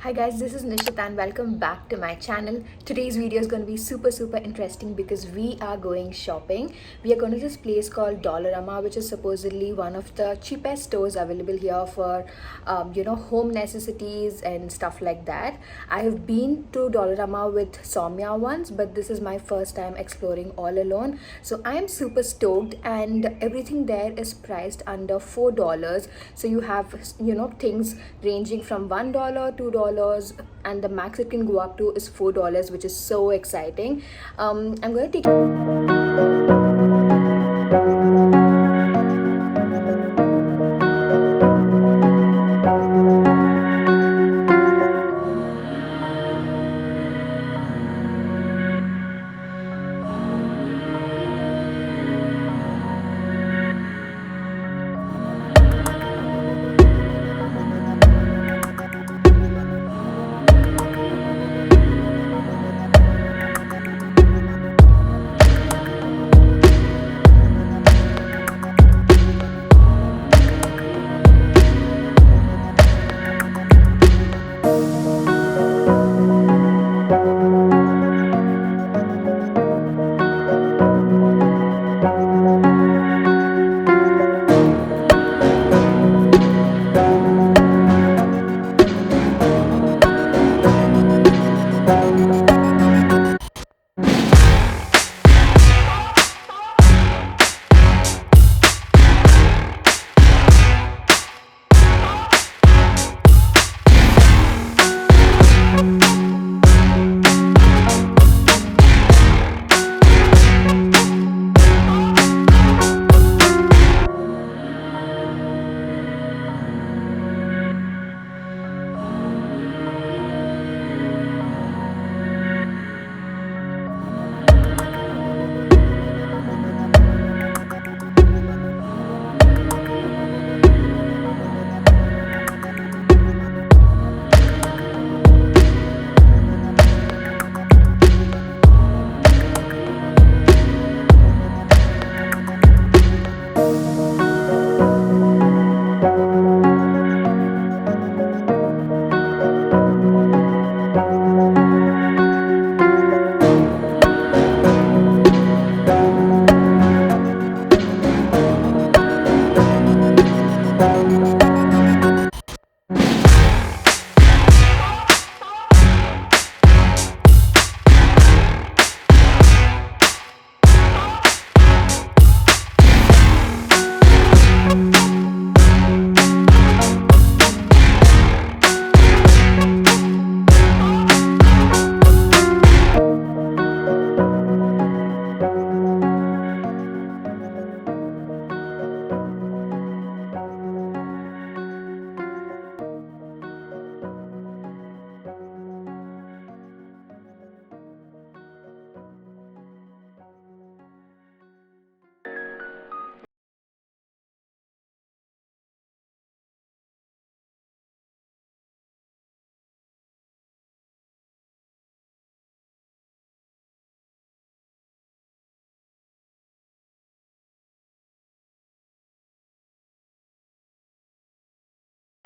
Hi guys, this is Nishit and welcome back to my channel. Today's video is going to be super interesting because we are going shopping. We are going to this place called Dollarama, which is supposedly one of the cheapest stores available here for home necessities and stuff like that. I have been to Dollarama with Soumya once, but this is my first time exploring all alone. So I am super stoked, and everything there is priced under $4. So you have things ranging from $1, $2, and the max it can go up to is $4, which is so exciting. I'm going to take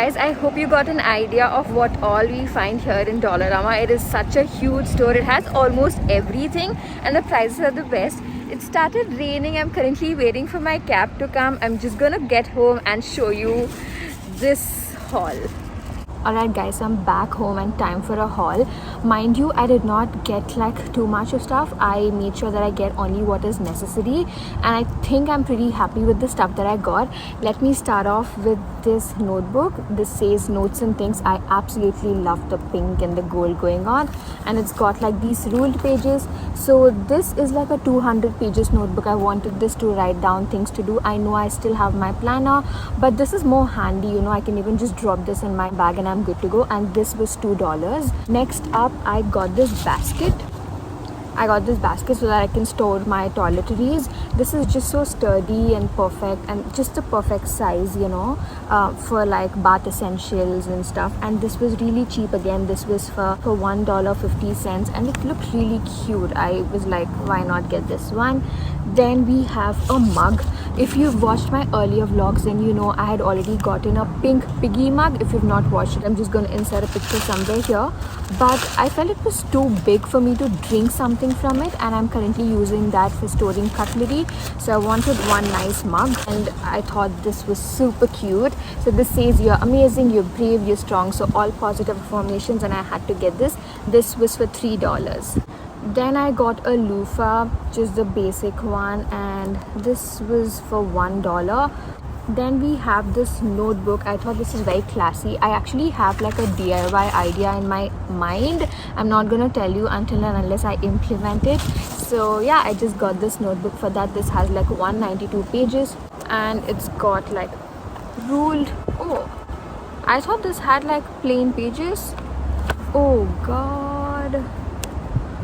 Guys, I hope you got an idea of what all we find here in Dollarama. It is such a huge store. It has almost everything and the prices are the best. It started raining. I'm currently waiting for my cab to come. I'm just gonna get home and show you this haul. Alright guys, I'm back home and time for a haul. Mind you, I did not get like too much of stuff. I made sure that I get only what is necessary, and I think I'm pretty happy with the stuff that I got. Let me start off with this notebook. This says notes and things. I absolutely love the pink and the gold going on, and it's got like these ruled pages. So this is like a 200 pages notebook. I wanted this to write down things to do. I know I still have my planner, but this is more handy, I can even just drop this in my bag and I'm good to go. And this was $2. Next up, I got this basket. So that I can store my toiletries. This is just so sturdy and perfect, and just the perfect size, for like bath essentials and stuff. And this was really cheap. Again, this was for $1.50, and it looked really cute. I was like, why not get this one? Then we have a mug. If you've watched my earlier vlogs, then you know I had already gotten a pink piggy mug. If you've not watched it, I'm just going to insert a picture somewhere here. But I felt it was too big for me to drink something from it, and I'm currently using that for storing cutlery. So I wanted one nice mug, and I thought this was super cute. So this says you're amazing, you're brave, you're strong, so all positive affirmations, and I had to get this. This was for $3. Then I got a loofah, just the basic one, and this was for $1. Then we have this notebook. I thought this is very classy. I actually have like a DIY idea in my mind. I'm not gonna tell you until and unless I implement it. So yeah, I just got this notebook for that. This has like 192 pages, and it's got like ruled. Oh, I thought this had like plain pages. Oh god.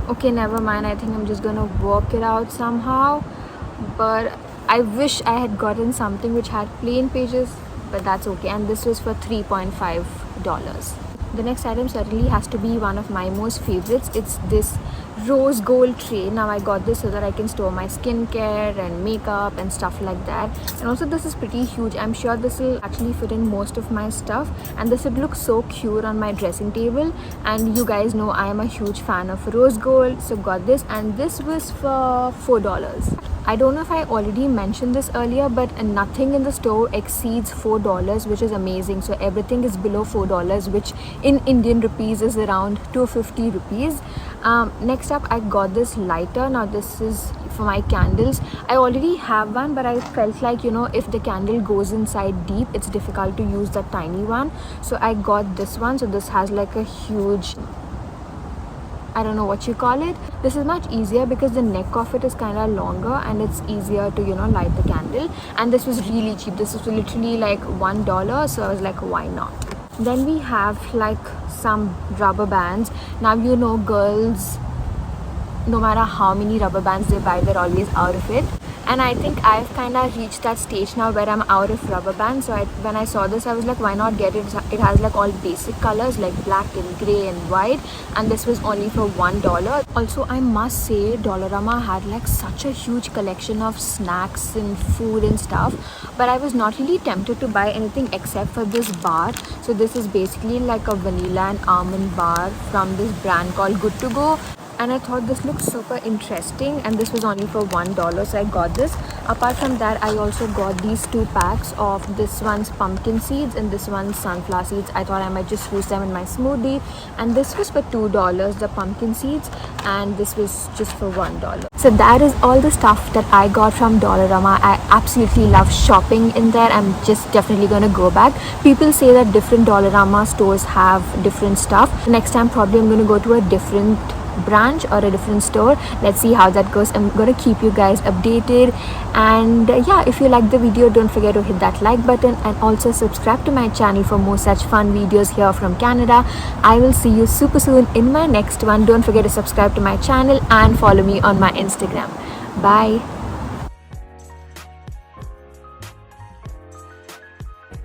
Okay, never mind. I think I'm just gonna work it out somehow. But I wish I had gotten something which had plain pages, but that's okay. And this was for $3.5. The next item certainly has to be one of my most favorites. It's this rose gold tray. Now I got this so that I can store my skincare and makeup and stuff like that. And also this is pretty huge. I'm sure this will actually fit in most of my stuff, and this would look so cute on my dressing table. And you guys know I am a huge fan of rose gold, so got this, and this was for $4. I don't know if I already mentioned this earlier, but nothing in the store exceeds $4, which is amazing. So everything is below $4, which in Indian rupees is around 250 rupees. Next up, I got this lighter. Now this is for my candles. I already have one, but I felt like, you know, if the candle goes inside deep, it's difficult to use that tiny one. So I got this one. So this has like a huge, I don't know what you call it. This is much easier because the neck of it is kind of longer, and it's easier to, you know, light the candle. And this was really cheap. This was literally like $1, so I was like, why not? Then we have like some rubber bands. Now, you know, girls, no matter how many rubber bands they buy, they're always out of it. And I think I've kind of reached that stage now where I'm out of rubber bands. So when I saw this, I was like, why not get it? It has like all basic colors like black and grey and white, and this was only for $1. Also, I must say, Dollarama had like such a huge collection of snacks and food and stuff, but I was not really tempted to buy anything except for this bar. So this is basically like a vanilla and almond bar from this brand called Good To Go. And I thought this looked super interesting, and this was only for $1, so I got this. Apart from that, I also got these 2 packs of this one's pumpkin seeds and this one's sunflower seeds. I thought I might just use them in my smoothie, and this was for $2, the pumpkin seeds, and this was just for $1. So that is all the stuff that I got from Dollarama. I absolutely love shopping in there. I'm just definitely gonna go back. People say that different Dollarama stores have different stuff. Next time probably I'm gonna go to a different branch or a different store. Let's see how that goes. I'm gonna keep you guys updated, and yeah, if you like the video, don't forget to hit that like button, and also subscribe to my channel for more such fun videos here from Canada. I will see you super soon in my next one. Don't forget to subscribe to my channel and follow me on my Instagram. Bye.